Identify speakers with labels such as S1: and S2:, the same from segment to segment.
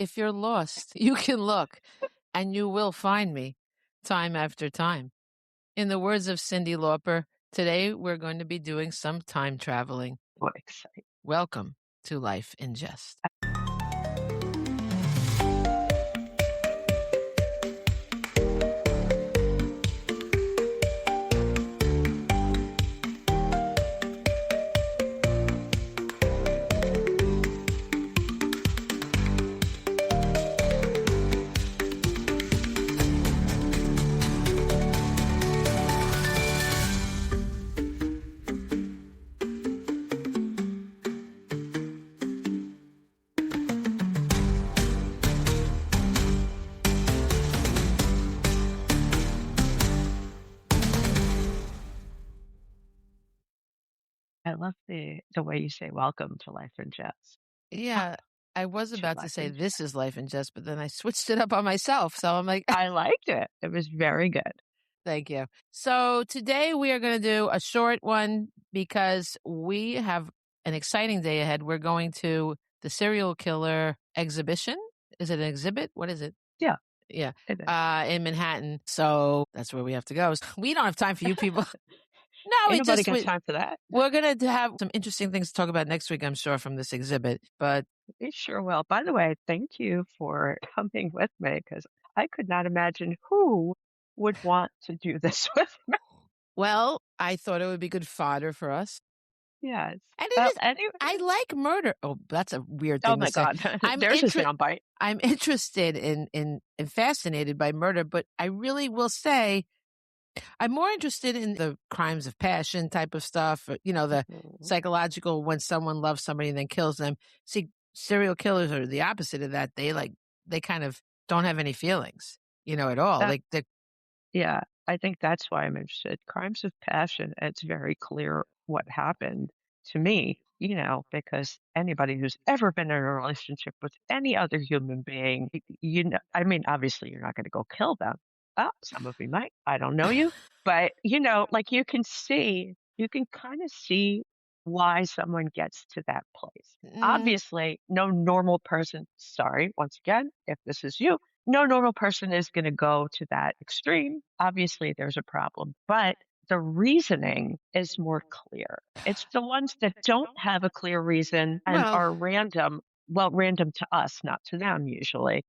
S1: if you're lost, you can look and you will find me time after time. In the words of Cyndi Lauper, today we're going to be doing some time traveling.
S2: What exciting.
S1: Welcome to Life in Jest.
S2: I love the way you say welcome to Life in Jest.
S1: Yeah, I was
S2: To
S1: about to
S2: Life
S1: say
S2: in
S1: this is Life in Jest, but then I switched it up on myself. So I'm like,
S2: I liked it. It was very good.
S1: thank you. So today we are going to do a short one because we have an exciting day ahead. We're going to the serial killer exhibition. Is it an exhibit? What is it?
S2: Yeah.
S1: Yeah.
S2: It is.
S1: In Manhattan. So that's where we have to go. We don't have time for you people. No,
S2: Ain't nobody got time for that.
S1: We're going to have some interesting things to talk about next week, I'm sure, from this exhibit. But
S2: We sure will. By the way, thank you for coming with me because I could not imagine who would want to do this with me.
S1: well, I thought it would be good fodder for us.
S2: Yes.
S1: And
S2: Well,
S1: it is.
S2: anyway.
S1: I like murder. Oh, that's a weird
S2: Oh
S1: thing
S2: my
S1: to say.
S2: God. There's a soundbite.
S1: I'm interested in and fascinated by murder, but I really will say I'm more interested in the crimes of passion type of stuff. You know, the
S2: Mhm.
S1: psychological when someone loves somebody and then kills them. See, serial killers are the opposite of that. They kind of don't have any feelings, at all.
S2: That- Yeah, I think that's why I'm interested. Crimes of passion, it's very clear what happened to me, because anybody who's ever been in a relationship with any other human being, I mean, obviously you're not going to go kill them. Some of you might. I don't know you. But, like you can kind of see why someone gets to that place.
S1: Mm,
S2: Obviously, no normal person, sorry, once again, if this is you, no normal person is going to go to that extreme. Obviously, there's a problem, but the reasoning is more clear. It's the ones that don't have a clear reason and
S1: well,
S2: are random, random to us, not to them usually,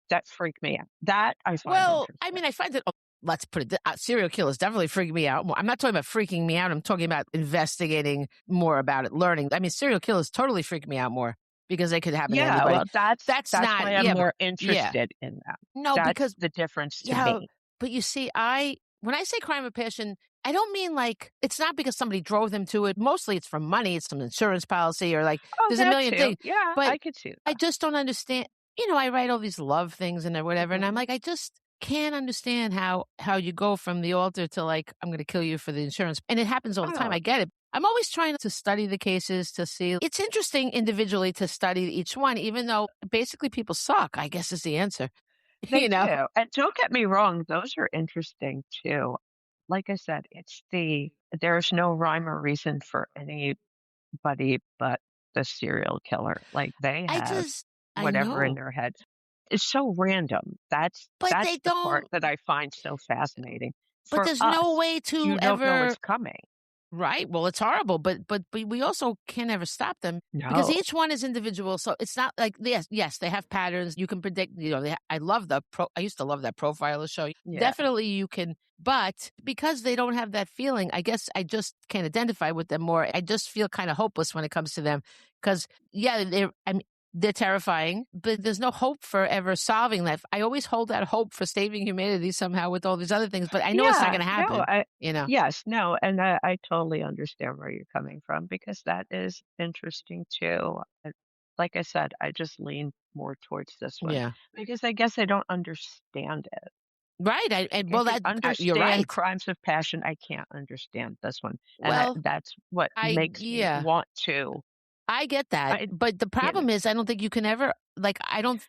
S2: that freak me out. That I find interesting.
S1: I mean, I find that, let's put it, serial killers definitely freak me out more. I'm not talking about freaking me out. I'm talking about investigating more about it, learning. I mean, serial killers totally freak me out more because they could happen to anybody.
S2: Well, that's
S1: not,
S2: why I'm more interested in them.
S1: No,
S2: that's
S1: because
S2: the difference to me.
S1: But you see, when I say crime of passion, I don't mean like it's not because somebody drove them to it. Mostly it's for money. It's some insurance policy or like there's a million things.
S2: Yeah,
S1: but
S2: I could see that.
S1: I just don't understand. I write all these love things and whatever, and I'm like, I just can't understand how you go from the altar to like, I'm going to kill you for the insurance. And it happens all the time. I get it. I'm always trying to study the cases to see. It's interesting individually to study each one, even though basically people suck, I guess is the answer.
S2: They do. And don't get me wrong, those are interesting too. Like I said, there's no rhyme or reason for anybody but the serial killer. Like they have whatever in their head. It's so random. That's the part that I find so fascinating.
S1: But there's no way to
S2: you don't know what's coming.
S1: Right. Well, it's horrible, but we also can't ever stop them because each one is individual. So it's not like yes, they have patterns. You can predict. I used to love that profiler show. Yeah. Definitely, you can. But because they don't have that feeling, I guess I just can't identify with them more. I just feel kind of hopeless when it comes to them because they're terrifying, but there's no hope for ever solving that. I always hold that hope for saving humanity somehow with all these other things, but I know it's not going to happen.
S2: Yes, no, and I totally understand where you're coming from because that is interesting too. Like I said, I just lean more towards this one because I guess I don't understand it.
S1: Right. You're right.
S2: Crimes of passion. I can't understand this one. And that's what makes me want to.
S1: I get that. But the problem is I don't think you can ever,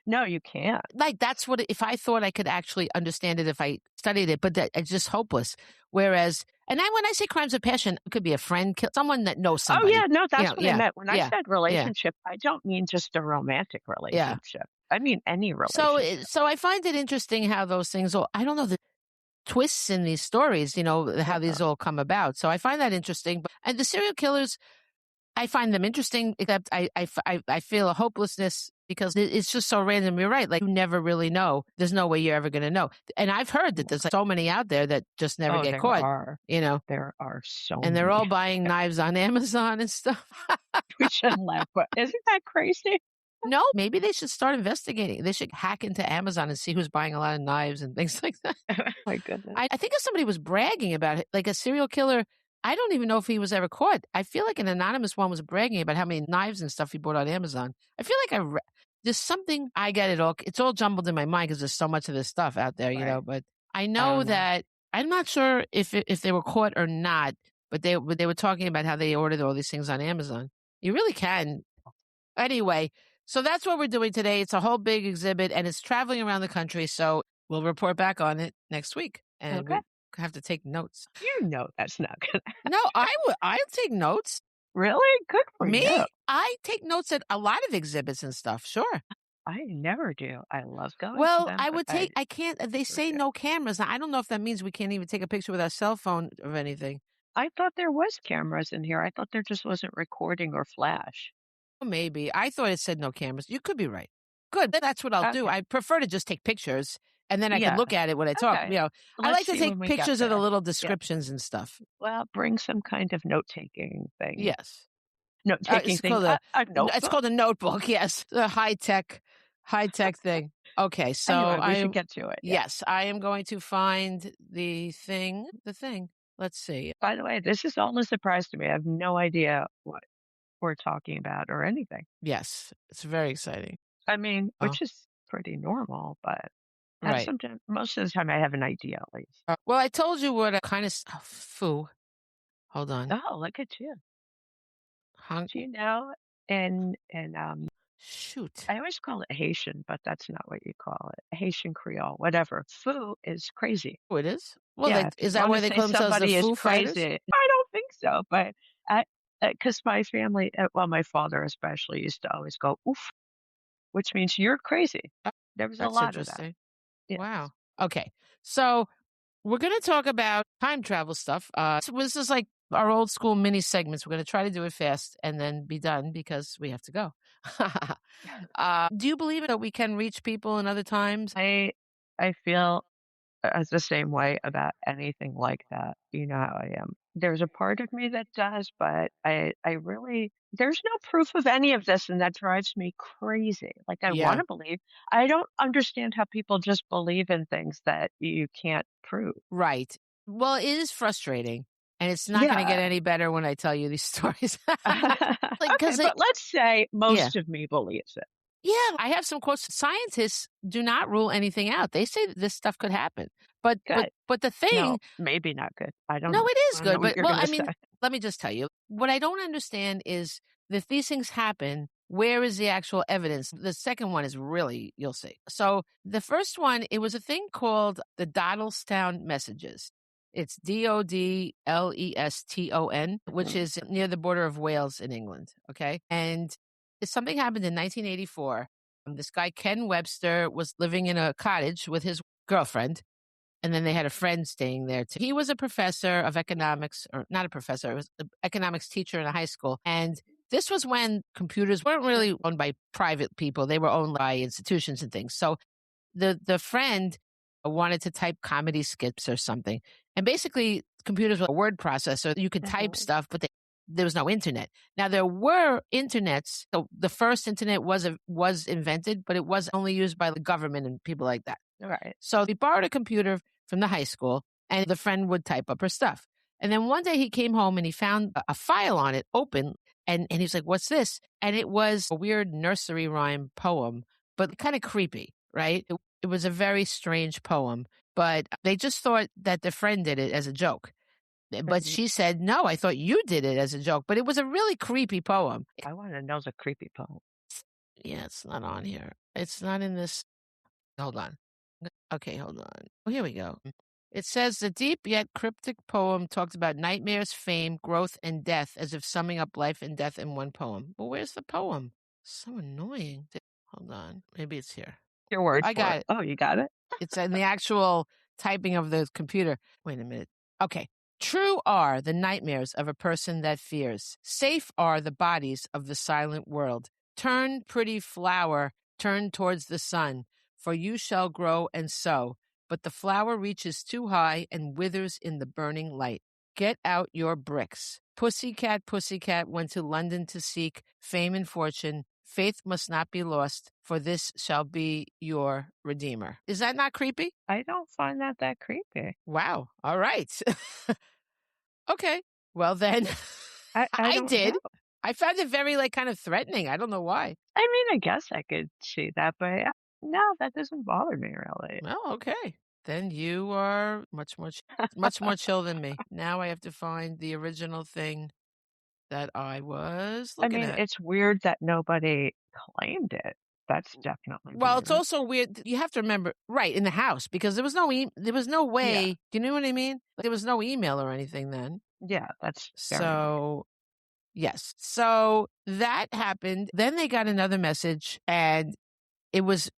S1: No,
S2: you can't.
S1: That's if I thought I could actually understand it if I studied it, but it's just hopeless. Whereas, when I say crimes of passion, it could be a friend, someone that knows somebody.
S2: Oh, yeah. No, that's what I meant. When I said relationship, I don't mean just a romantic relationship. I mean, any
S1: So,
S2: relationship.
S1: so I find it interesting how those things all, I don't know, the twists in these stories, how these all come about. So I find that interesting. And the serial killers, I find them interesting, except I feel a hopelessness because it's just so random. You're right. Like, you never really know. There's no way you're ever going to know. And I've heard that there's like so many out there that just never
S2: Oh,
S1: get caught,
S2: there are so
S1: and they're
S2: many.
S1: all buying knives on Amazon and stuff.
S2: We shouldn't laugh, but isn't that crazy?
S1: No, maybe they should start investigating. They should hack into Amazon and see who's buying a lot of knives and things like that.
S2: My goodness.
S1: I think if somebody was bragging about it, like a serial killer, I don't even know if he was ever caught. I feel like an anonymous one was bragging about how many knives and stuff he bought on Amazon. I feel like there's something, I get it all. It's all jumbled in my mind because there's so much of this stuff out there,
S2: Right.
S1: but I
S2: I
S1: know
S2: don't know.
S1: that I'm not sure if they were caught or not, but they were talking about how they ordered all these things on Amazon. You really can. Anyway, so that's what we're doing today. It's a whole big exhibit and it's traveling around the country. So we'll report back on it next week. And
S2: Okay.
S1: we have to take notes.
S2: You know that's not gonna
S1: No, I'll take notes.
S2: Really? Good for
S1: Me?
S2: you.
S1: I take notes at a lot of exhibits and stuff. Sure.
S2: I never do. I love going to
S1: Well,
S2: them,
S1: I
S2: but
S1: would take, I can't, they say
S2: forget.
S1: no cameras. Now, I don't know if that means we can't even take a picture with our cell phone of anything.
S2: I thought there was cameras in here. I thought there just wasn't recording or flash.
S1: Well, maybe. I thought it said no cameras. You could be right. Good. That's what I'll do.
S2: Okay.
S1: I prefer to just take pictures and then I can
S2: Yeah.
S1: look at it when I talk.
S2: Okay.
S1: I
S2: Let's
S1: like to
S2: see
S1: take
S2: when we get
S1: pictures of the
S2: there.
S1: little
S2: Yeah.
S1: descriptions and stuff.
S2: Well, bring some kind of note-taking thing.
S1: Yes.
S2: Note-taking
S1: It's
S2: thing.
S1: called
S2: A
S1: it's
S2: notebook?
S1: called a notebook. Yes. The high tech thing. Okay. So
S2: Anyway, we should get to it. Yeah.
S1: yes, I am going to find the thing. Let's see.
S2: By the way, this is all a surprise to me. I have no idea what we're talking about or anything.
S1: Yes. It's very exciting.
S2: I mean,
S1: Oh,
S2: which is pretty normal, but
S1: right.
S2: sometimes, most of the time I have an idea at least.
S1: Well, I told you what a kind of, foo. Hold on.
S2: Oh, look at you.
S1: Hung,
S2: Do you know? And
S1: shoot.
S2: I always call it Haitian, but that's not what you call it. Haitian Creole, whatever. Foo is crazy.
S1: Oh, it is? Well,
S2: Yeah, if you
S1: is that
S2: want
S1: why
S2: to
S1: they
S2: say
S1: call themselves the
S2: somebody is
S1: Foo Fighters?
S2: crazy, I don't think so. But because my family, well, my father especially used to always go oof, which means you're crazy.
S1: Oh,
S2: There was a
S1: that's
S2: lot of that.
S1: interesting.
S2: Yes.
S1: Wow. Okay. So we're going to talk about time travel stuff. So this is like our old school mini segments. We're going to try to do it fast and then be done because we have to go. Do you believe that we can reach people in other times?
S2: I feel as the same way about anything like that. You know how I am. There's a part of me that does, but I really there's no proof of any of this, and that drives me crazy. Like I want
S1: Yeah.
S2: to believe. I don't understand how people just believe in things that you can't prove.
S1: Right. Well, it is frustrating. And it's not going to get
S2: Yeah.
S1: any better when I tell you these stories.
S2: Okay,
S1: Because
S2: but let's say
S1: yeah.
S2: most of me believes it.
S1: Yeah, I have some quotes. Scientists do not rule anything out. They say that this stuff could happen. But
S2: Good.
S1: the
S2: No,
S1: thing,
S2: maybe not good. I don't
S1: no,
S2: know.
S1: it
S2: I
S1: is
S2: don't know
S1: good.
S2: what
S1: But
S2: you're
S1: well,
S2: going
S1: I
S2: to say.
S1: mean, let me just tell you. What I don't understand is if these things happen, where is the actual evidence? The second one is really, you'll see. So the first one, it was a thing called the Dodleston Messages. It's Dodleston, which
S2: Mhm.
S1: is near the border of Wales in England. Okay. And something happened in 1984. This guy, Ken Webster, was living in a cottage with his girlfriend. And then they had a friend staying there too. He was a professor of economics, or not a professor, it was an economics teacher in a high school. And this was when computers weren't really owned by private people. They were owned by institutions and things. So the friend wanted to type comedy skits or something. And basically, computers were a word processor. You could type
S2: Mhm.
S1: stuff, but there was no internet. Now, there were internets. So the first internet was invented, but it was only used by the government and people like that.
S2: All right.
S1: So he borrowed a computer from the high school, and the friend would type up her stuff. And then one day he came home and he found a file on it open, and he's like, "What's this?" And it was a weird nursery rhyme poem, but kind of creepy, right? It was a very strange poem, but they just thought that the friend did it as a joke. But
S2: Mhm.
S1: she said, "No, I thought you did it as a joke." But it was a really creepy poem.
S2: I want to know the creepy poem.
S1: Yeah, it's not on here. It's not in this. Hold on. Okay, hold on. Oh, here we go. It says the deep yet cryptic poem talks about nightmares, fame, growth, and death as if summing up life and death in one poem. Well, where's the poem? So annoying. Hold on. Maybe it's here.
S2: Your word
S1: I
S2: for
S1: got
S2: it.
S1: it.
S2: Oh, you got it?
S1: It's in the actual typing of the computer. Wait a minute. Okay. True are the nightmares of a person that fears. Safe are the bodies of the silent world. Turn, pretty flower, turn towards the sun, for you shall grow and sow. But the flower reaches too high and withers in the burning light. Get out your bricks. Pussycat, pussycat went to London to seek fame and fortune. Faith must not be lost, for this shall be your redeemer. Is that not creepy?
S2: I don't find that creepy.
S1: Wow. All right. Okay. Well, then
S2: I
S1: I
S2: don't
S1: did.
S2: know.
S1: I found it very, like, kind of threatening. I don't know why.
S2: I mean, I guess I could see that, but no, that doesn't bother me really.
S1: Well, okay. Then you are much more chill than me. Now I have to find the original thing that I was
S2: I
S1: looking
S2: mean,
S1: at.
S2: it's weird that nobody claimed it. That's definitely
S1: Well, it's
S2: weird.
S1: also weird. You have to remember, right, in the house, because there was no
S2: Yeah.
S1: way. Do you know what I mean? There was no email or anything then.
S2: Yeah, that's very weird.
S1: So, yes. So that happened. Then they got another message, and it was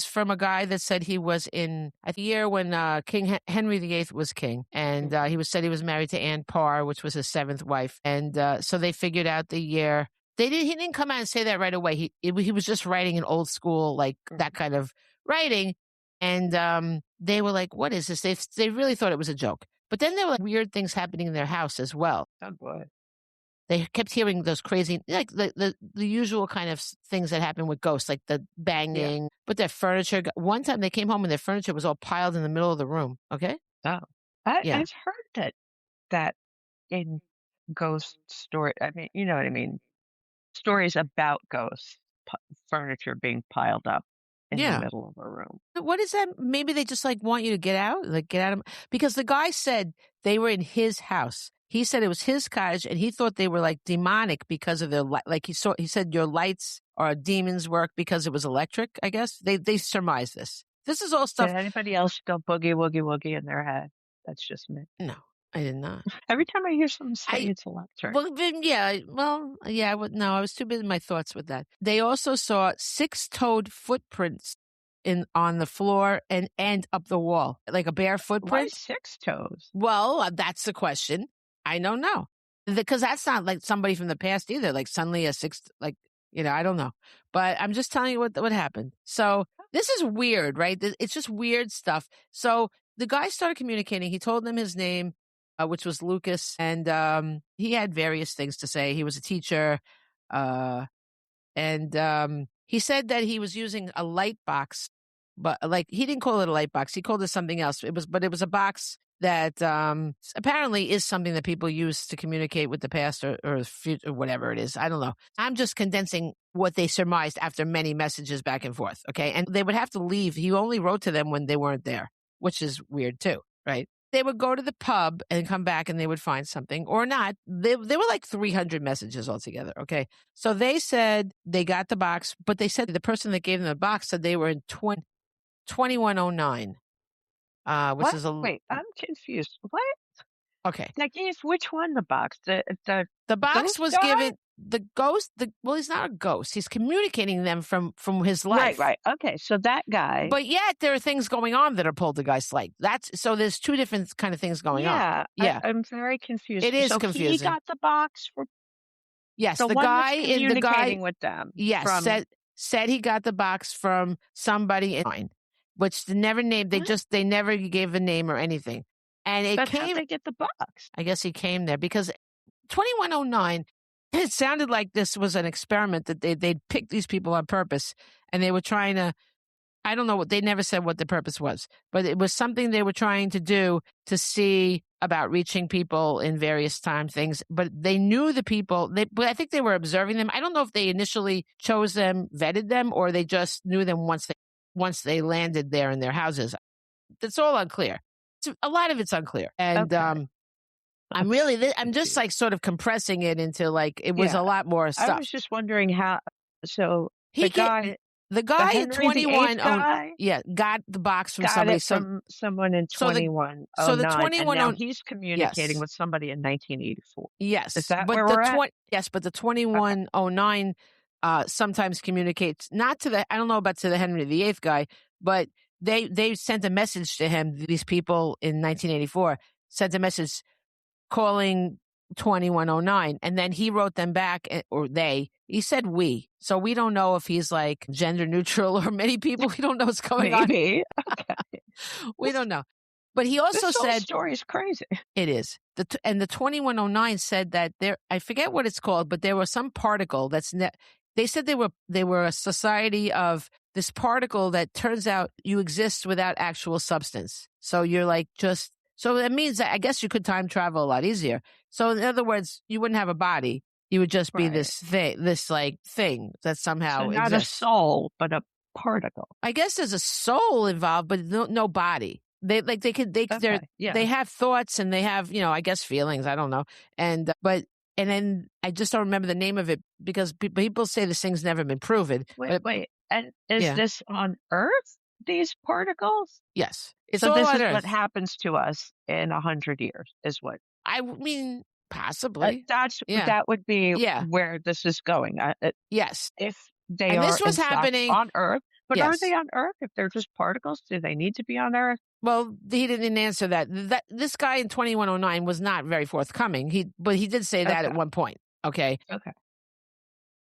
S1: from a guy that said he was in a year when Henry VIII was king, and he said he was married to Anne Parr, which was his seventh wife, and so they figured out the year. He didn't come out and say that right away. He was just writing an old school, like that kind of writing, and they were like, "What is this?" They really thought it was a joke, but then there were like, weird things happening in their house as well.
S2: Oh boy.
S1: They kept hearing those crazy, like the usual kind of things that happen with ghosts, like the banging, but their furniture. One time they came home and their furniture was all piled in the middle of the room. Okay.
S2: Oh,
S1: Yeah.
S2: I've heard that in ghost story. I mean, you know what I mean. Stories about ghosts, furniture being piled up in the
S1: Yeah.
S2: middle of a room.
S1: What is that? Maybe they just like want you to get out, like get out of, because the guy said they were in his house. He said it was his cottage, and he thought they were like demonic because of their like he said your lights or demons work because it was electric. I guess they surmised this. This is all stuff.
S2: Did anybody else go boogie woogie woogie in their head? That's just me.
S1: No, I did not.
S2: Every time I hear someone say it's electric.
S1: Well, then, yeah. No, I was too busy in my thoughts with that. They also saw 6-toed footprints on the floor and up the wall, like a bare footprint.
S2: Why 6 toes?
S1: Well, that's the question. I don't know, because that's not like somebody from the past either. Like suddenly a 6, like, I don't know. But I'm just telling you what happened. So this is weird, right? It's just weird stuff. So the guy started communicating. He told them his name, which was Lucas, and he had various things to say. He was a teacher, and he said that he was using a light box, but like he didn't call it a light box. He called it something else. It was a box that apparently is something that people use to communicate with the past or future, or whatever it is. I don't know. I'm just condensing what they surmised after many messages back and forth. Okay. And they would have to leave. He only wrote to them when they weren't there, which is weird too, right? They would go to the pub and come back and they would find something or not. There were like 300 messages altogether. Okay. So they said they got the box, but they said the person that gave them the box said they were in 2109. Which
S2: What?
S1: is a
S2: Wait, I'm confused. What?
S1: Okay.
S2: Like, which one? The box? The
S1: box was
S2: guy?
S1: given the ghost. Well, he's not a ghost. He's communicating them from his life.
S2: Right. Okay, so that guy.
S1: But yet there are things going on that are poltergeist like. So there's two different kind of things going on. Yeah,
S2: I'm very confused.
S1: It is
S2: so
S1: confusing.
S2: He got the box for.
S1: Yes,
S2: the
S1: the
S2: one
S1: guy
S2: that's
S1: in
S2: communicating with them.
S1: Yes, said he got the box from somebody in line, which they never named. They never gave a name or anything. And
S2: how'd they get the box?
S1: I guess he came there because 2109. It sounded like this was an experiment that they'd picked these people on purpose, and they were trying to. I don't know what they never said what the purpose was, but it was something they were trying to do to see about reaching people in various things. But they knew the people. But I think they were observing them. I don't know if they initially chose them, vetted them, or they just knew them once they landed there in their houses. It's all unclear. A lot of it's unclear, and I'm just like sort of compressing it into like it was a lot more stuff.
S2: I was just wondering how. So
S1: the guy in 21 got the box from somebody.
S2: From someone in 2109. So the 21 and now he's communicating with somebody in 1984.
S1: Yes.
S2: Is that where we're at?
S1: Yes, but the 2109 sometimes communicates not to the, I don't know about to the Henry VIII guy, but they sent a message to him. These people in 1984 sent a message calling 2109, and then he wrote them back, or he said we. So we don't know if he's like gender neutral or many people. We don't know what's going on.
S2: Maybe.
S1: We don't know. But he also
S2: this
S1: said,
S2: whole story is crazy.
S1: It is. And the 2109 said that I forget what it's called, but there was some particle they said they were a society of this particle that turns out you exist without actual substance. So you're like so that means that I guess you could time travel a lot easier. So in other words, you wouldn't have a body. You would just be this thing that somehow
S2: not
S1: exists.
S2: A soul, but a particle.
S1: I guess there's a soul involved, but no body. They have thoughts and they have, I guess feelings. I don't know. And then I just don't remember the name of it because people say this thing's never been proven.
S2: Wait. And is this on Earth? These particles?
S1: Yes.
S2: So this is what happens to us in 100 years is what?
S1: I mean, possibly.
S2: That would be where this is going.
S1: Yes.
S2: If they are
S1: this was happening
S2: on Earth. But are they on Earth? If they're just particles, do they need to be on Earth?
S1: Well, he didn't answer that. This guy in 2109 was not very forthcoming. But he did say that at one point. Okay.
S2: Okay.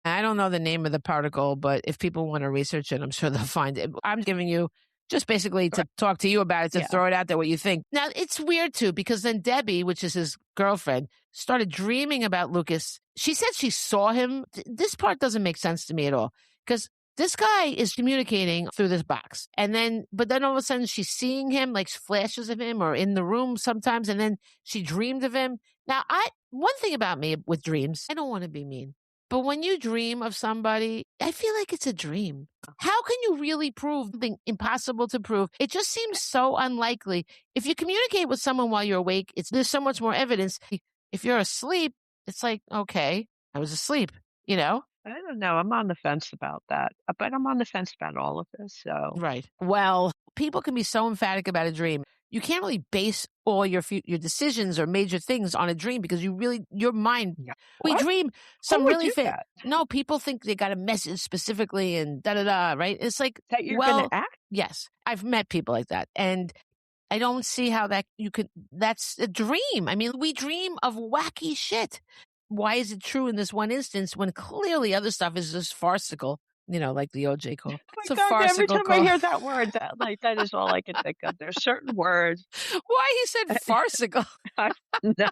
S1: I don't know the name of the particle, but if people want to research it, I'm sure they'll find it. I'm giving you just basically to talk to you about it, to throw it out there what you think. Now, it's weird, too, because then Debbie, which is his girlfriend, started dreaming about Lucas. She said she saw him. This part doesn't make sense to me at all because this guy is communicating through this box. But then all of a sudden she's seeing him, like flashes of him or in the room sometimes. And then she dreamed of him. Now, one thing about me with dreams, I don't want to be mean, but when you dream of somebody, I feel like it's a dream. How can you really prove something impossible to prove? It just seems so unlikely. If you communicate with someone while you're awake, there's so much more evidence. If you're asleep, it's like, okay, I was asleep,
S2: I don't know. I'm on the fence about that, but I'm on the fence about all of this. So
S1: right. Well, people can be so emphatic about a dream. You can't really base all your decisions or major things on a dream because your mind. We dream some really thing. No, people think they got a message specifically and right? It's like
S2: that you're going to act.
S1: Yes, I've met people like that, and I don't see how that you could. That's a dream. I mean, we dream of wacky shit. Why is it true in this one instance when clearly other stuff is just farcical? Like the OJ call.
S2: Oh my God, every time I hear that word, that is all I can think of. There's certain words.
S1: Why he said farcical?
S2: No.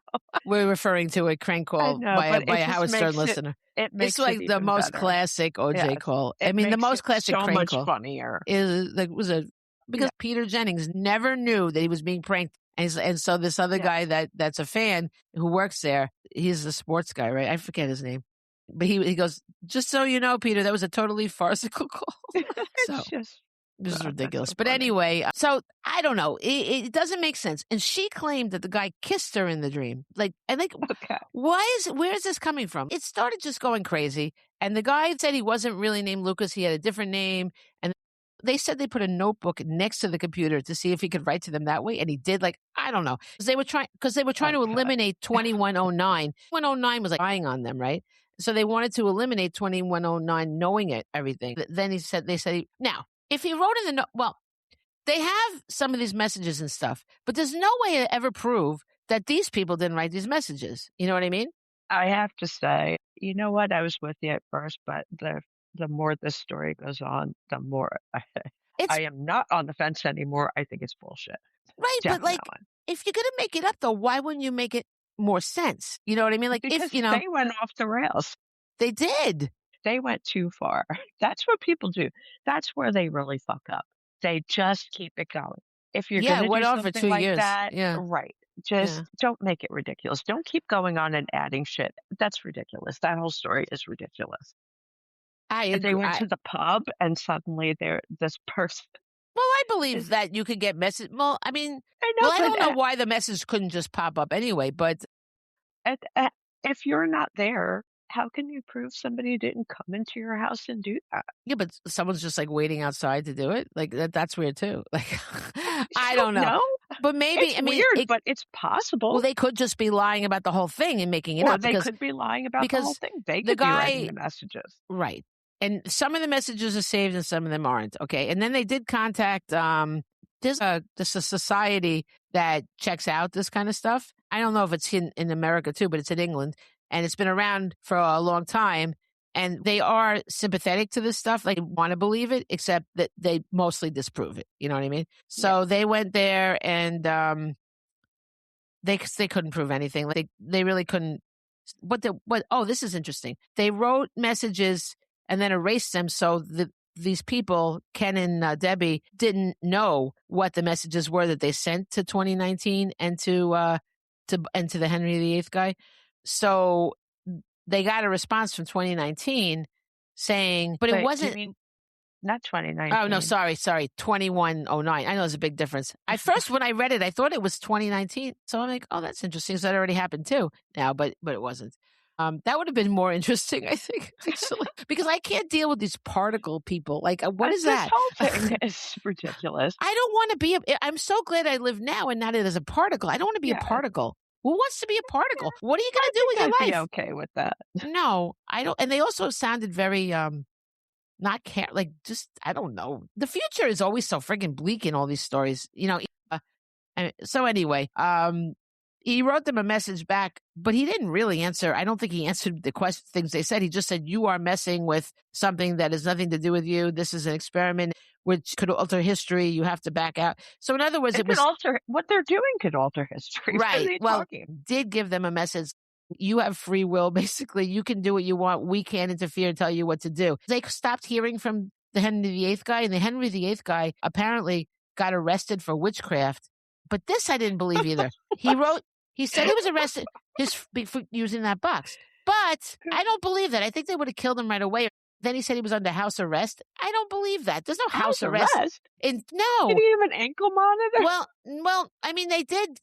S1: We're referring to a crank call by a Howard Stern listener.
S2: It's
S1: like the most classic OJ call. I mean, the most classic
S2: so
S1: crank
S2: much
S1: call
S2: funnier.
S1: Because Peter Jennings never knew that he was being pranked. And so this other guy that's a fan who works there, he's a sports guy, right? I forget his name. But he goes, just so you know, Peter, that was a totally farcical call. So this is ridiculous. But anyway, so I don't know. It doesn't make sense. And she claimed that the guy kissed her in the dream. Where is this coming from? It started just going crazy. And the guy said he wasn't really named Lucas. He had a different name. And they said they put a notebook next to the computer to see if he could write to them that way. And he did. I don't know. Because they were trying to eliminate 2109. 2109 was lying on them, right? So they wanted to eliminate 2109 knowing everything. Then they said, now, if he wrote in the note, well, they have some of these messages and stuff, but there's no way to ever prove that these people didn't write these messages. You know what I mean?
S2: I have to say, you know what? I was with you at first, but the more this story goes on, the more I am not on the fence anymore. I think it's bullshit.
S1: Right. Definitely. But if you're going to make it up though, why wouldn't you make it more sense? You know what I mean?
S2: Because they went off the rails.
S1: They did.
S2: They went too far. That's what people do. That's where they really fuck up. They just keep it going. If you're going to do something like that, right. Just don't make it ridiculous. Don't keep going on and adding shit. That's ridiculous. That whole story is ridiculous. They went to the pub and suddenly this person.
S1: Well, I believe that you could get message. Well, I mean, I don't know why the message couldn't just pop up anyway, but
S2: if you're not there, how can you prove somebody didn't come into your house and do that?
S1: Yeah, but someone's just waiting outside to do it. That's weird too. I don't know. But maybe,
S2: it's weird, but it's possible.
S1: Well, they could just be lying about the whole thing and making it
S2: or
S1: up.
S2: they could be lying about the whole thing. They could be writing the messages.
S1: Right. And some of the messages are saved and some of them aren't. Okay. And then they did contact, there's a society that checks out this kind of stuff. I don't know if it's in America too, but it's in England and it's been around for a long time. And they are sympathetic to this stuff. They want to believe it, except that they mostly disprove it. You know what I mean? So they went there and they couldn't prove anything. Like they really couldn't. Oh, this is interesting. They wrote messages and then erased them. So these people, Ken and Debbie, didn't know what the messages were that they sent to 2019 and to the Henry VIII guy. So they got a response from 2019 saying, but it wasn't.
S2: Not 2019.
S1: Oh, no, sorry. 2109. I know there's a big difference. First, when I read it, I thought it was 2019. So I'm like, oh, that's interesting. So that already happened too now, but it wasn't. That would have been more interesting, I think, actually, because I can't deal with these particle people. Like, what is that?
S2: This whole thing is ridiculous.
S1: I don't want to be I'm so glad I live now and not as a particle. I don't want to be a particle. Who wants to be a particle? What are you going to do with your life?
S2: I'd be okay with that.
S1: No, I don't. And they also sounded very, not care, like just, I don't know. The future is always so friggin' bleak in all these stories, you know. So anyway, he wrote them a message back, but he didn't really answer. I don't think he answered the things they said. He just said, you are messing with something that has nothing to do with you. This is an experiment which could alter history. You have to back out. So in other words,
S2: what they're doing could alter history.
S1: Right. Well, did give them a message. You have free will. Basically, you can do what you want. We can't interfere and tell you what to do. They stopped hearing from the Henry VIII guy, and the Henry VIII guy apparently got arrested for witchcraft. But this I didn't believe either. He said he was arrested for using that box. But I don't believe that. I think they would have killed him right away. Then he said he was under house arrest. I don't believe that. There's no house arrest. No.
S2: Did he have an ankle monitor?
S1: Well, I mean, they did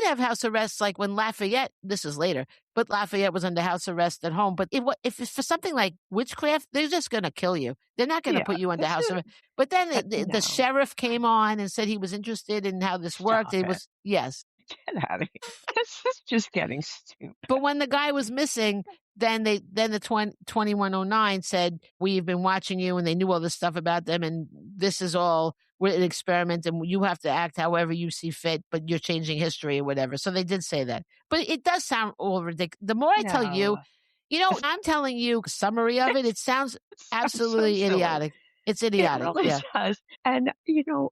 S1: have house arrests like when Lafayette, this is later, but Lafayette was under house arrest at home. But if it's for something like witchcraft, they're just going to kill you. They're not going to put you under house arrest. But then the sheriff came on and said he was interested in how this worked. Yes.
S2: Get out of here. This is just getting stupid.
S1: But when the guy was missing, then the 2109 said, we've been watching you, and they knew all this stuff about them, and this is all an experiment, and you have to act however you see fit, but you're changing history or whatever. So they did say that. But it does sound all ridiculous. The more I tell you, I'm telling you a summary of it, it sounds absolutely idiotic. It's idiotic.
S2: It really does. And,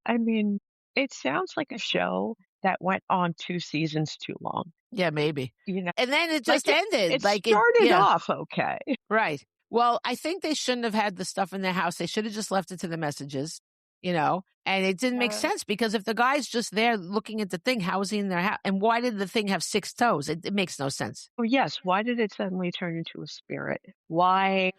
S2: I mean, it sounds like a show that went on 2 seasons too long.
S1: Yeah, maybe. And then it just ended.
S2: It started off okay.
S1: Right. Well, I think they shouldn't have had the stuff in their house. They should have just left it to the messages, and it didn't make sense because if the guy's just there looking at the thing, how is he in their house? And why did the thing have 6 toes? It makes no sense.
S2: Well, yes. Why did it suddenly turn into a spirit? Why?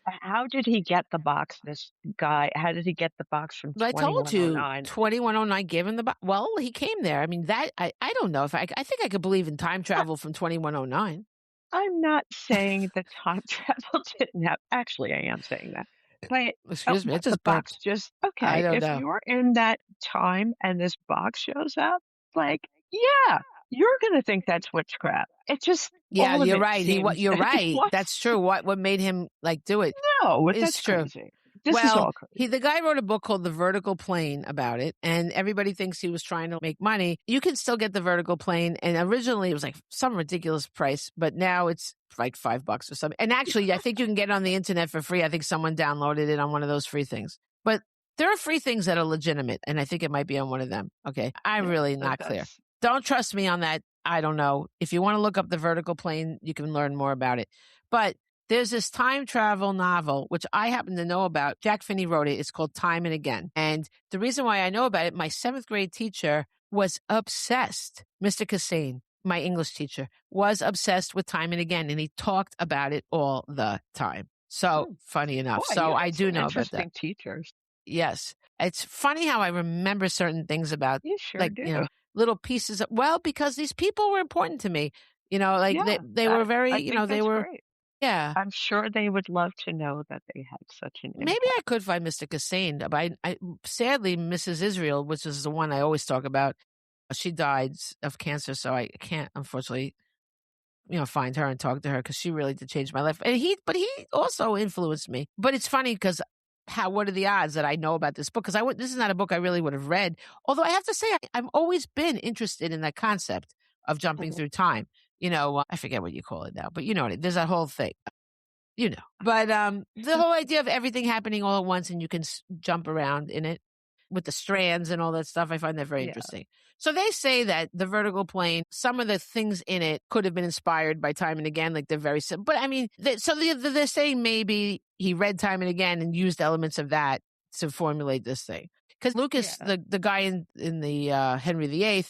S2: How did he get the box, this guy? How did he get the box from 2109?
S1: I told you, 2109 gave him the box. Well, he came there. I mean, that I don't know if I think I could believe in time travel from 2109.
S2: I'm not saying that time travel didn't have. Actually, I am saying that. But
S1: excuse me, it's just
S2: the box. Just okay.
S1: I don't
S2: if
S1: know.
S2: You're in that time and this box shows up, yeah. You're going to think that's witchcraft. It just
S1: you're right. You're right. That's true. What made him do it?
S2: No, that's true. Crazy. This is all crazy.
S1: The guy wrote a book called The Vertical Plane about it, and everybody thinks he was trying to make money. You can still get the vertical plane, and originally it was some ridiculous price, but now it's $5 or something. And actually, I think you can get it on the internet for free. I think someone downloaded it on one of those free things. But there are free things that are legitimate, and I think it might be on one of them. Okay, I'm really not clear. Don't trust me on that. I don't know. If you want to look up The Vertical Plane, you can learn more about it. But there's this time travel novel, which I happen to know about. Jack Finney wrote it. It's called Time and Again. And the reason why I know about it, my 7th grade teacher was obsessed. Mr. Cassane, my English teacher, was obsessed with Time and Again, and he talked about it all the time. So funny enough. So I do know about that.
S2: Interesting teachers.
S1: Yes. It's funny how I remember certain things about,
S2: you sure do.
S1: Little pieces of, because these people were important to me, they were very, they were,
S2: great.
S1: Yeah.
S2: I'm sure they would love to know that they had such an impact.
S1: Maybe I could find Mr. Cassane, but I sadly, Mrs. Israel, which is the one I always talk about, She died of cancer, so I can't, unfortunately, find her and talk to her because she really did change my life. And he also influenced me. But it's funny because what are the odds that I know about this book? Because this is not a book I really would have read. Although I have to say, I've always been interested in that concept of jumping through time. I forget what you call it now, but you know what I mean. There's that whole thing. But the whole idea of everything happening all at once and you can jump around in it with the strands and all that stuff, I find that very interesting. So they say that the vertical plane, some of the things in it could have been inspired by Time and Again, like they're very simple. But I mean, they're saying maybe he read Time and Again and used elements of that to formulate this thing. Because Lucas, the guy in the Henry VIII,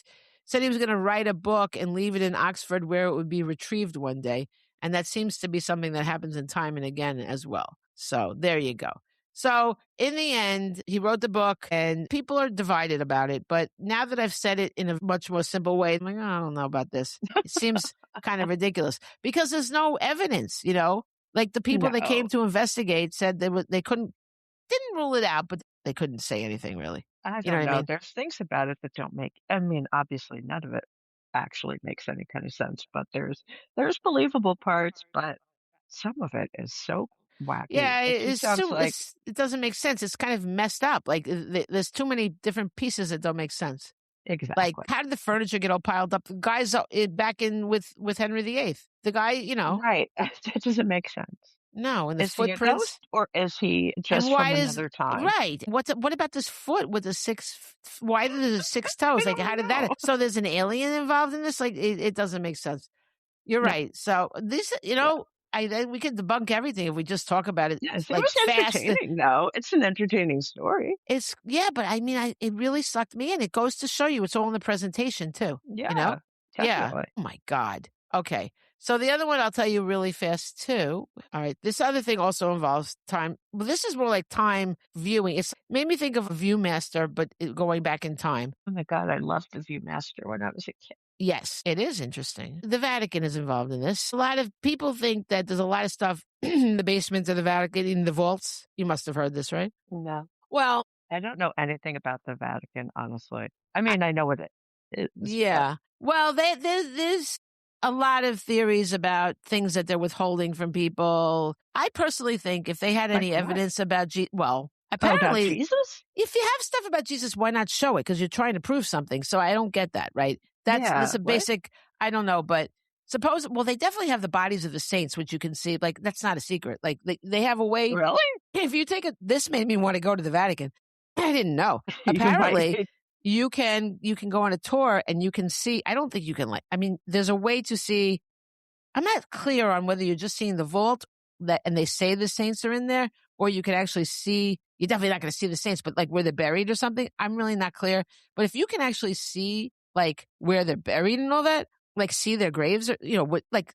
S1: said he was going to write a book and leave it in Oxford where it would be retrieved one day. And that seems to be something that happens in Time and Again as well. So there you go. So in the end, he wrote the book and people are divided about it. But now that I've said it in a much more simple way, I'm like, I don't know about this. It seems kind of ridiculous because there's no evidence, like the people that came to investigate said they didn't rule it out, but they couldn't say anything really.
S2: I don't know. I mean? There's things about it that don't obviously none of it actually makes any kind of sense, but there's believable parts, but some of it is so wacky.
S1: Yeah, it doesn't make sense. It's kind of messed up. Like there's too many different pieces that don't make sense.
S2: Exactly.
S1: Like how did the furniture get all piled up? The guys back in with Henry VIII. The guy,
S2: right? That doesn't make sense.
S1: No, and the
S2: is
S1: footprints,
S2: he a ghost, or is he just from another time?
S1: Right. What about this foot with the six? Why did the 6 toes? Like, how did that? So there's an alien involved in this? Like, it doesn't make sense. You're right. So this, we could debunk everything if we just talk about it.
S2: Yes,
S1: like
S2: it was entertaining, though. It's an entertaining story.
S1: But I mean, it really sucked me in. It goes to show you it's all in the presentation too.
S2: Yeah, definitely.
S1: Yeah. Oh my God. Okay. So the other one I'll tell you really fast too. All right. This other thing also involves time. Well, this is more like time viewing. It's made me think of a Viewmaster, but going back in time.
S2: Oh my God. I loved the Viewmaster when I was a kid.
S1: Yes, it is interesting. The Vatican is involved in this. A lot of people think that there's a lot of stuff in the basements of the Vatican, in the vaults. You must have heard this, right?
S2: No.
S1: Well,
S2: I don't know anything about the Vatican, honestly. I mean, I know what it is.
S1: Yeah. Well, there's a lot of theories about things that they're withholding from people. I personally think if they had any evidence about apparently,
S2: about Jesus?
S1: If you have stuff about Jesus, why not show it? Because you're trying to prove something. So I don't get that, right? That's a basic, I don't know, but they definitely have the bodies of the saints, which you can see. Like, that's not a secret. Like, they have a way.
S2: Really?
S1: If you this made me want to go to the Vatican. I didn't know. Apparently, you can go on a tour and you can see. I don't think you can there's a way to see. I'm not clear on whether you're just seeing the vault and they say the saints are in there, or you can actually see. You're definitely not going to see the saints, but like where they're buried or something. I'm really not clear. But if you can actually see like where they're buried and all that, like see their graves, or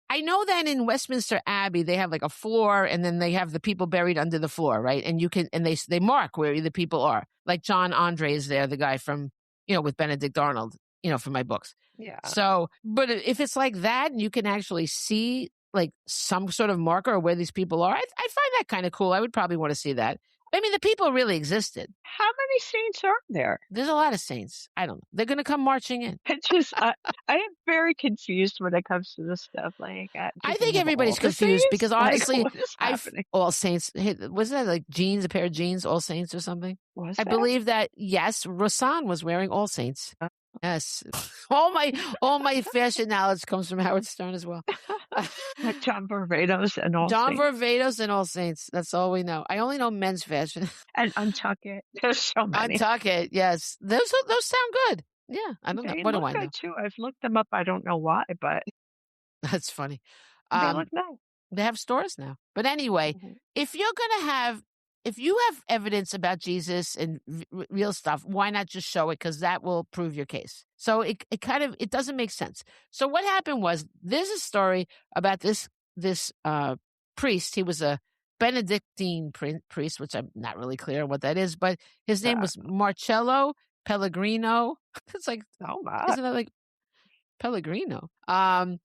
S1: I know that in Westminster Abbey they have like a floor, and then they have the people buried under the floor, right? And you can they mark where the people are. Like John Andre is there, the guy from with Benedict Arnold, from my books.
S2: Yeah.
S1: So, but if it's like that, and you can actually see like some sort of marker of where these people are, I find that kind of cool. I would probably want to see that. I mean, the people really existed.
S2: How many saints are there?
S1: There's a lot of saints. I don't know. They're going to come marching in.
S2: I am very confused when it comes to this stuff. Like,
S1: I think everybody's confused because honestly, All Saints. Wasn't that like jeans, a pair of jeans, All Saints or something?
S2: I
S1: believe that. Yes, Rasan was wearing All Saints. Yes, all my fashion knowledge comes from Howard Stern as well.
S2: John Varvatos and All Saints.
S1: That's all we know. I only know men's fashion.
S2: And Untuck It. There's so many.
S1: Untuck It. Yes, those sound good. Yeah, I don't know. What do I know?
S2: Too. I've looked them up. I don't know why, but
S1: that's funny.
S2: They look nice.
S1: They have stores now. But anyway, if you have evidence about Jesus and real stuff, why not just show it? Because that will prove your case. So it doesn't make sense. So what happened was, there's a story about this priest. He was a Benedictine priest, which I'm not really clear on what that is, but his name was Marcello Pellegrino. It's like,
S2: oh my,
S1: isn't that like Pellegrino?
S2: Isn't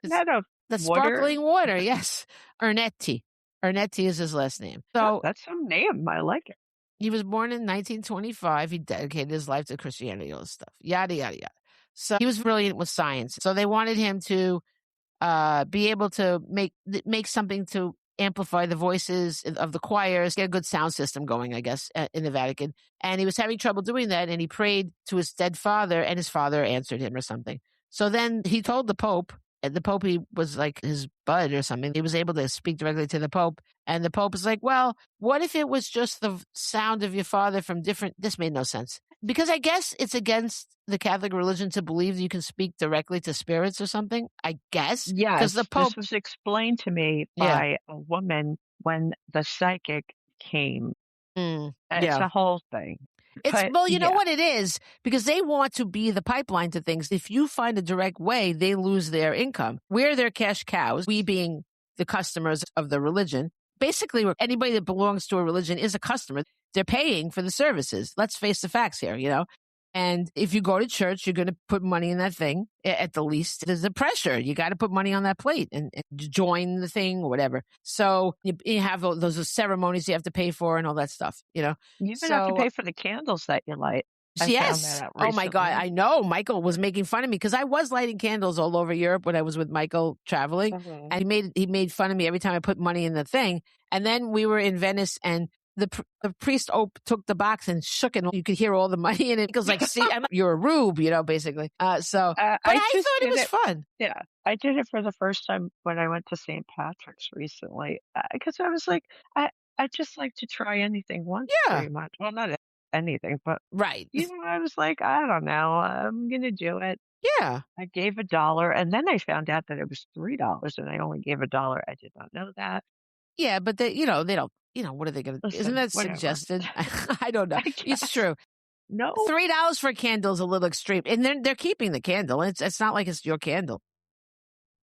S2: that
S1: the sparkling water? Yes, Ernetti. Ernetti is his last name. So
S2: that's some name. I like it.
S1: He was born in 1925. He dedicated his life to Christianity, all this stuff. Yada, yada, yada. So he was brilliant with science. So they wanted him to be able to make something to amplify the voices of the choirs, get a good sound system going, I guess, in the Vatican. And he was having trouble doing that, and he prayed to his dead father, and his father answered him or something. So then he told the Pope, and the Pope, he was like his bud or something. He was able to speak directly to the Pope, and the Pope was like, well, what if it was just the sound of your father from different... This made no sense. Because I guess it's against the Catholic religion to believe you can speak directly to spirits or something, I guess.
S2: Yes,
S1: the Pope...
S2: this was explained to me by a woman when the psychic came. It's a whole thing.
S1: You know what it is? Because they want to be the pipeline to things. If you find a direct way, they lose their income. We're their cash cows, we being the customers of the religion. Basically, anybody that belongs to a religion is a customer. They're paying for the services. Let's face the facts here, And if you go to church, you're going to put money in that thing. At the least, there's a pressure. You got to put money on that plate and join the thing or whatever. So you have those ceremonies you have to pay for and all that stuff,
S2: You even have to pay for the candles that you light.
S1: Yes. Oh my God. I know. Michael was making fun of me because I was lighting candles all over Europe when I was with Michael traveling. And he made fun of me every time I put money in the thing. And then we were in Venice, and the priest took the box and shook it. You could hear all the money in it. Because like, see, you're a rube, basically. But I thought it was fun.
S2: Yeah. I did it for the first time when I went to St. Patrick's recently. Because I was like, I just like to try anything once pretty much. Well, not anything, but
S1: right.
S2: I was like, I don't know, I'm gonna do it.
S1: Yeah.
S2: I gave $1, and then I found out that it was $3, and I only gave $1. I did not know that.
S1: Yeah, but they don't. What are they gonna? Isn't that suggested? I don't know. It's true.
S2: No,
S1: $3 for a candle is a little extreme, and they're keeping the candle. It's not like it's your candle.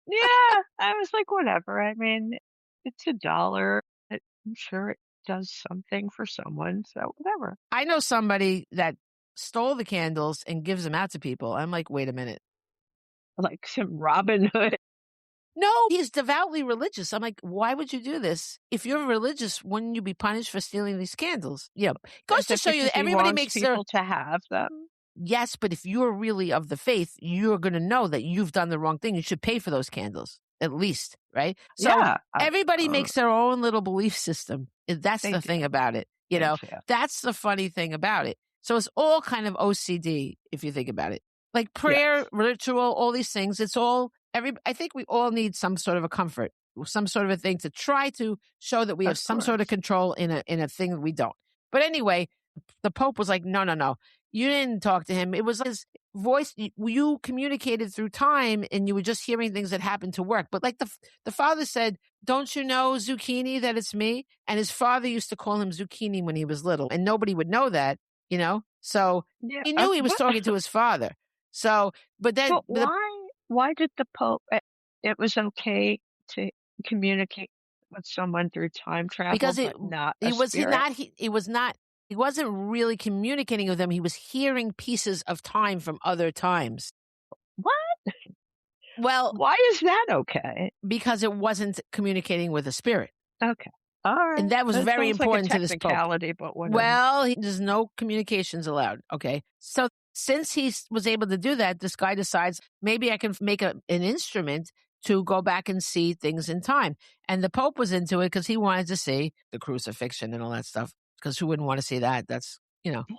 S2: Yeah, I was like, whatever. I mean, it's $1. I'm sure it does something for someone, so whatever.
S1: I know somebody that stole the candles and gives them out to people. I'm like, wait a minute.
S2: Like some Robin Hood.
S1: No, he's devoutly religious. I'm like, why would you do this? If you're religious, wouldn't you be punished for stealing these candles? Yeah. Goes to show you that everybody makes
S2: people to have them.
S1: Yes, but if you're really of the faith, you're going to know that you've done the wrong thing. You should pay for those candles, at least, right? So everybody makes their own little belief system. That's the thing about it. That's the funny thing about it. So it's all kind of OCD, if you think about it. Like prayer, ritual, all these things. It's all, I think we all need some sort of a comfort, some sort of a thing to try to show that we have some sort of control in a thing that we don't. But anyway, the Pope was like, no. You didn't talk to him. It was his voice. You communicated through time, and you were just hearing things that happened to work. But like the father said, don't you know, Zucchini, that it's me? And his father used to call him Zucchini when he was little, and nobody would know that, So he knew he was talking to his father. So, but then...
S2: But why did the Pope... It was okay to communicate with someone through time travel,
S1: because he wasn't really communicating with them. He was hearing pieces of time from other times.
S2: What?
S1: Well,
S2: why is that okay?
S1: Because it wasn't communicating with a spirit.
S2: Okay. All right.
S1: And that was very important to this Pope.
S2: But
S1: well, there's no communications allowed. Okay. So since he was able to do that, this guy decides, maybe I can make an instrument to go back and see things in time. And the Pope was into it because he wanted to see the crucifixion and all that stuff. Because who wouldn't want to see that? That's,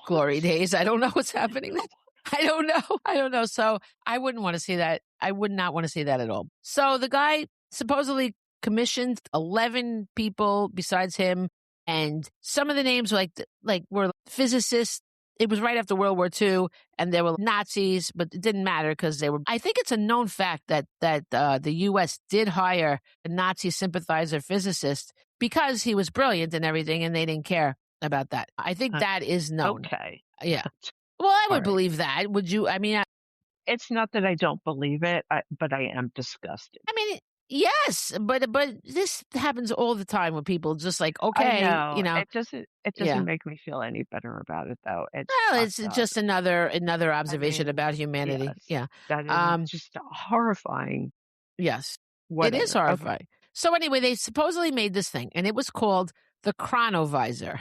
S1: glory days. I don't know what's happening. I don't know. So I wouldn't want to see that. I would not want to see that at all. So the guy supposedly commissioned 11 people besides him. And some of the names were physicists. It was right after World War II, and there were Nazis, but it didn't matter because they were... I think it's a known fact that the U.S. did hire a Nazi sympathizer physicist because he was brilliant and everything, and they didn't care about that. I think that is known.
S2: Okay.
S1: Yeah. Well, I would believe that. Would you? I mean...
S2: It's not that I don't believe it, but I am disgusted.
S1: I mean... Yes, but this happens all the time with people just like, okay,
S2: it doesn't make me feel any better about it though.
S1: It's just another observation about humanity.
S2: Yes,
S1: yeah.
S2: That is just horrifying.
S1: Yes.
S2: Whatever.
S1: It is horrifying. Okay. So anyway, they supposedly made this thing, and it was called the chronovisor,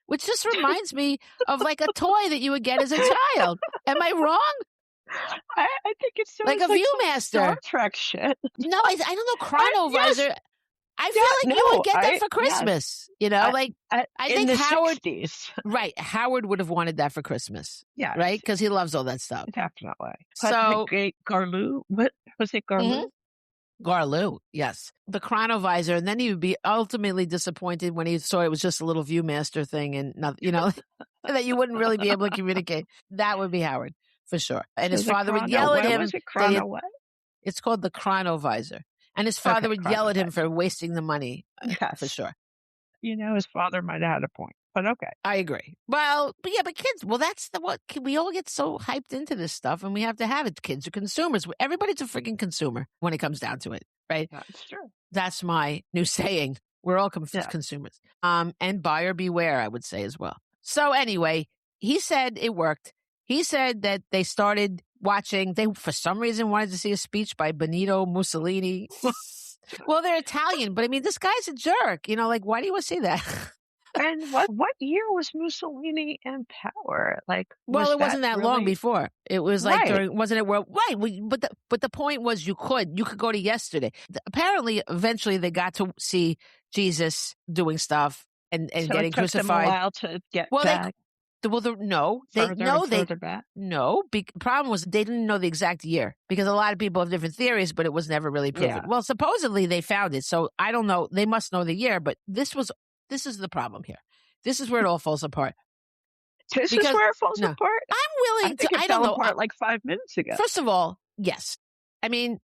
S1: which just reminds me of like a toy that you would get as a child. Am I wrong?
S2: I think it
S1: Like
S2: sounds
S1: a
S2: like some Star
S1: Viewmaster.
S2: Trek shit.
S1: No, I don't know. Chronovisor.
S2: Yes,
S1: I
S2: yeah,
S1: feel like you would
S2: no,
S1: get that
S2: I
S1: for
S2: yes.
S1: Christmas. You know, like I
S2: In
S1: think
S2: the
S1: Howard.
S2: 60s.
S1: Right, Howard would have wanted that for Christmas. Right,
S2: Yes,
S1: because he loves all that stuff.
S2: definitely. But the
S1: So.
S2: great Garlou, what was it,
S1: Mhm.
S2: Garlou?
S1: Garlou, yes. The chronovisor, and then he would be ultimately disappointed when he saw it was just a little Viewmaster thing and not, that you wouldn't really be able to communicate. That would be Howard, for sure. And
S2: So
S1: his
S2: the
S1: father would
S2: chrono,
S1: yell at
S2: what
S1: him
S2: was it?
S1: that
S2: Chrono what?
S1: it's called the chronovisor. And his
S2: Okay,
S1: father would yell at him
S2: chronovisor.
S1: for wasting the money, for
S2: Yes.
S1: sure.
S2: His father might have had a point, but okay.
S1: I agree. Well, but yeah, but kids, well, that's what we all get so hyped into this stuff, and we have to have it. Kids are consumers. Everybody's a freaking consumer when it comes down to it, right?
S2: That's true.
S1: That's my new saying. We're all
S2: Yeah.
S1: consumers. And buyer beware, I would say as well. So anyway, he said it worked. He said that they started watching. They, for some reason, wanted to see a speech by Benito Mussolini. Well, they're Italian, but I mean, this guy's a jerk. Like, why do you want to see that?
S2: And what year was Mussolini in power? Like,
S1: Well, it wasn't that long
S2: really...
S1: before. It was like
S2: right.
S1: wasn't it world? Right. But the point was you could go to yesterday. Apparently, eventually they got to see Jesus doing stuff and
S2: So
S1: getting
S2: it took
S1: crucified.
S2: them a while to get back.
S1: Further back. No, the problem was they didn't know the exact year because a lot of people have different theories, but it was never really proven.
S2: Yeah.
S1: Well, supposedly they found it, so I don't know. They must know the year, but this is the problem here. This is where it all falls apart.
S2: This is where it falls apart?
S1: I'm willing
S2: I think
S1: to.
S2: it fell apart like 5 minutes ago.
S1: First of all, yes. I mean,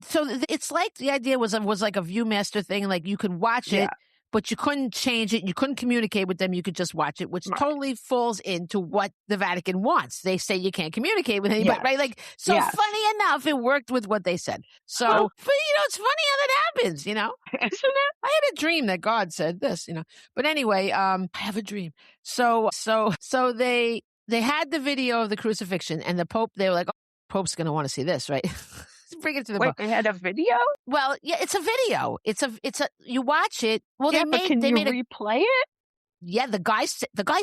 S1: so it's like the idea was like a Viewmaster thing. Like you could watch it, but you couldn't change it. You couldn't communicate with them. You could just watch it, which totally falls into what the Vatican wants. They say you can't communicate with anybody, right? Like, so funny enough, it worked with what they said. So, but it's funny how that happens,
S2: Isn't it?
S1: I had a dream that God said this, But anyway, I have a dream. So they had the video of the crucifixion and the Pope, they were like, oh, Pope's going to want to see this, right? Bring it to the
S2: Wait, they had a video?
S1: Well, yeah, it's a video. It's a you watch it. Well,
S2: yeah, can you replay it?
S1: Yeah, the guy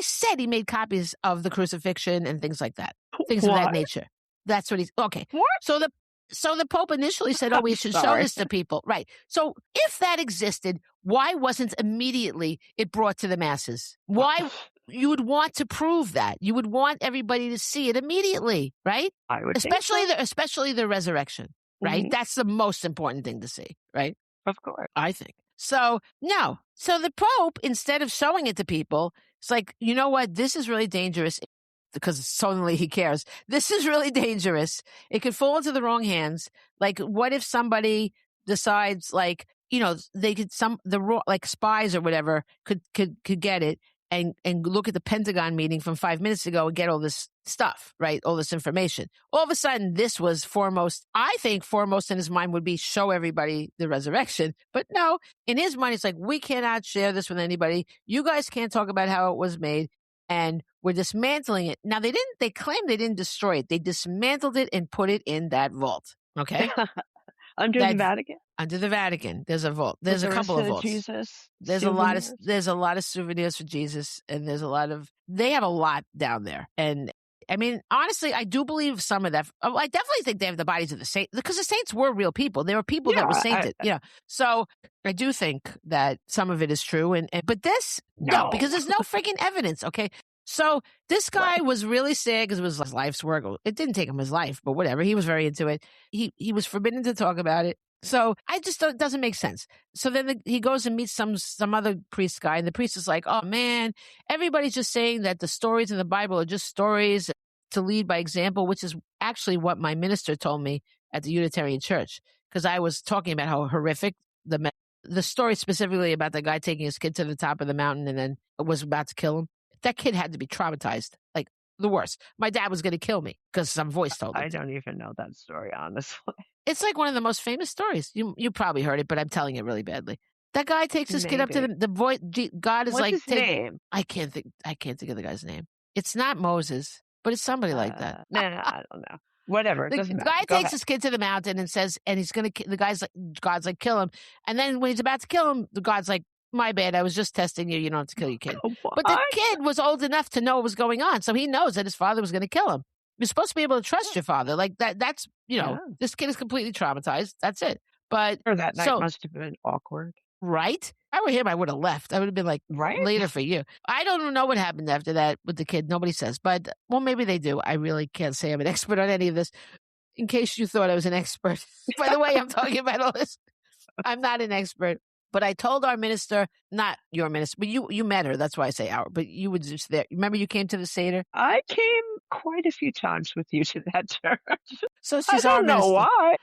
S1: said he made copies of the crucifixion and things like that. Things of that nature. That's what he's okay.
S2: What?
S1: So the Pope initially said, "Oh, we should show this to people." Right. So if that existed, why wasn't immediately it brought to the masses? Why you would want to prove that? You would want everybody to see it immediately, right?
S2: I would
S1: especially the resurrection, right? Mm-hmm. That's the most important thing to see, right?
S2: Of course.
S1: I think. So, no. So the Pope, instead of showing it to people, it's like, you know what? This is really dangerous because suddenly he cares. This is really dangerous. It could fall into the wrong hands. Like, what if somebody decides, like, they could like spies or whatever could get it and look at the Pentagon meeting from 5 minutes ago and get all this stuff, right? All this information. All of a sudden, this was foremost. I think foremost in his mind would be show everybody the resurrection. But no, in his mind, it's like, we cannot share this with anybody. You guys can't talk about how it was made. And we're dismantling it. Now, they claim they didn't destroy it. They dismantled it and put it in that vault. Okay?
S2: Under the Vatican?
S1: Under the Vatican. There's a vault. There's a couple of vaults.
S2: Jesus.
S1: There's a lot of souvenirs for Jesus, and they have a lot down there. And I mean, honestly, I do believe some of that. I definitely think they have the bodies of the saints because the saints were real people. They were people that were sainted. So I do think that some of it is true. But this, no, because there's no freaking evidence. Okay. So this guy was really sad because it was his life's work. It didn't take him his life, but whatever. He was very into it. He was forbidden to talk about it. So I just it doesn't make sense. So then he goes and meets some other priest guy, and the priest is like, "Oh man, everybody's just saying that the stories in the Bible are just stories to lead by example," which is actually what my minister told me at the Unitarian Church, because I was talking about how horrific the story specifically about the guy taking his kid to the top of the mountain and then was about to kill him. That kid had to be traumatized, like the worst. My dad was going to kill me because some voice told him.
S2: I don't even know that story, honestly.
S1: It's like one of the most famous stories. You probably heard it, but I'm telling it really badly. That guy takes his kid up to the voice. God is
S2: What's
S1: like,
S2: his name?
S1: I can't think of the guy's name. It's not Moses, but it's somebody like that.
S2: Nah, I don't know. Whatever.
S1: The guy takes his kid to the mountain and says, and he's going to. God's like, kill him. And then when he's about to kill him, the God's like, my bad. I was just testing you. You don't have to kill your kid. But the kid was old enough to know what was going on, so he knows that his father was going to kill him. You're supposed to be able to trust your father. Like that's,
S2: Yeah.
S1: this kid is completely traumatized. That's it. But
S2: Or that night
S1: so,
S2: must have been awkward.
S1: right? If I were him, I would have left. I would have been like,
S2: Right?
S1: later for you. I don't know what happened after that with the kid. Nobody says, but well, maybe they do. I really can't say I'm an expert on any of this. In case you thought I was an expert. By the way, I'm talking about all this. I'm not an expert. But I told our minister, not your minister, but you met her. That's why I say our. But you were just there. Remember you came to the Seder?
S2: I came quite a few times with you to that church.
S1: So
S2: I
S1: she's our
S2: don't know
S1: minister.
S2: why.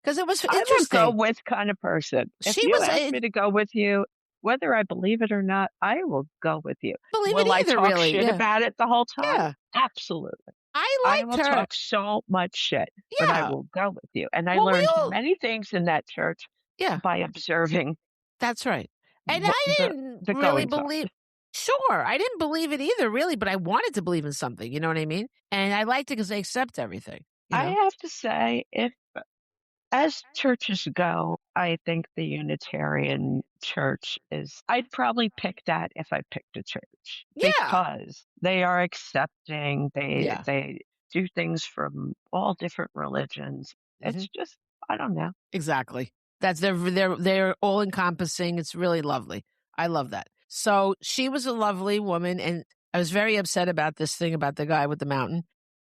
S1: Because it was
S2: I'm a
S1: interesting.
S2: go-with kind of person. If
S1: She
S2: you
S1: was
S2: ask me to go with you, whether I believe it or not, I will go with you.
S1: believe
S2: Will
S1: it
S2: I
S1: either,
S2: talk
S1: really.
S2: shit
S1: Yeah.
S2: about it the whole time?
S1: Yeah.
S2: Absolutely.
S1: I
S2: I
S1: liked
S2: will
S1: her.
S2: talk so much shit, but I
S1: Yeah.
S2: will go with you. And I
S1: Well, we
S2: learned
S1: all-
S2: many things in that church
S1: Yeah,
S2: by observing
S1: that's right. And
S2: the,
S1: I
S2: the,
S1: didn't
S2: the
S1: really
S2: goings on.
S1: believe. Sure, I didn't believe it either, really, but I wanted to believe in something. You know what I mean? And I liked it because they accept everything.
S2: I have to say, if as churches go, I think the Unitarian Church I'd probably pick that if I picked a church
S1: Yeah.
S2: because they are accepting,
S1: Yeah.
S2: they do things from all different religions. It's just, I don't know.
S1: Exactly. That's they're all encompassing. It's really lovely. I love that. So she was a lovely woman, and I was very upset about this thing about the guy with the mountain.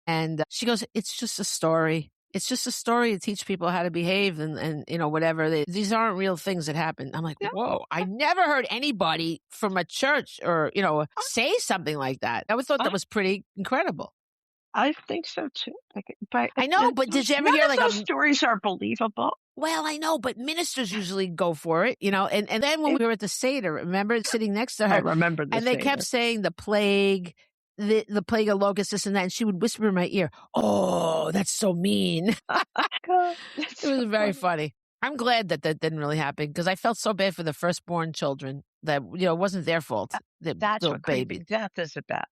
S1: And she goes, "It's just a story. It's just a story to teach people how to behave, and whatever. These aren't real things that happen." I'm like,
S2: Yeah.
S1: whoa! I never heard anybody from a church or say something like that. I always thought that was pretty incredible.
S2: I think so too. But
S1: I know, but did you ever hear like
S2: those stories are believable?
S1: Well, I know, but ministers usually go for it, and then when we were at the Seder, remember sitting next to her?
S2: I remember the
S1: and they kept saying the plague, the plague of locusts, this and that, and she would whisper in my ear, "Oh, that's so mean." It was very funny. I'm glad that didn't really happen because I felt so bad for the firstborn children that it wasn't their fault.
S2: That's what baby death is about.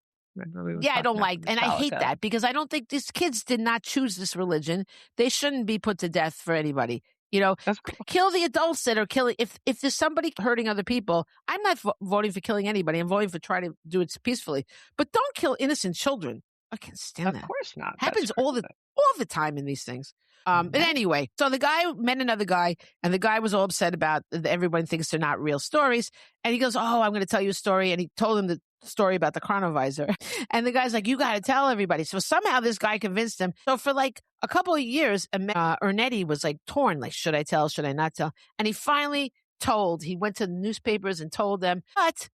S1: Yeah, I don't like, and I hate that because I don't think these kids did not choose this religion. They shouldn't be put to death for anybody. Kill the adults that are killing. If there's somebody hurting other people, I'm not voting for killing anybody. I'm voting for trying to do it peacefully. But don't kill innocent children. I can't stand that.
S2: Of course not.
S1: Happens all the time in these things. But anyway, so the guy met another guy, and the guy was all upset about everyone thinks they're not real stories. And he goes, "Oh, I'm going to tell you a story." And he told him the story about the chronovisor. And the guy's like, "You got to tell everybody." So somehow this guy convinced him. So for like a couple of years, Ernetti was like torn, like, should I tell? Should I not tell? And he finally told. He went to the newspapers and told them, but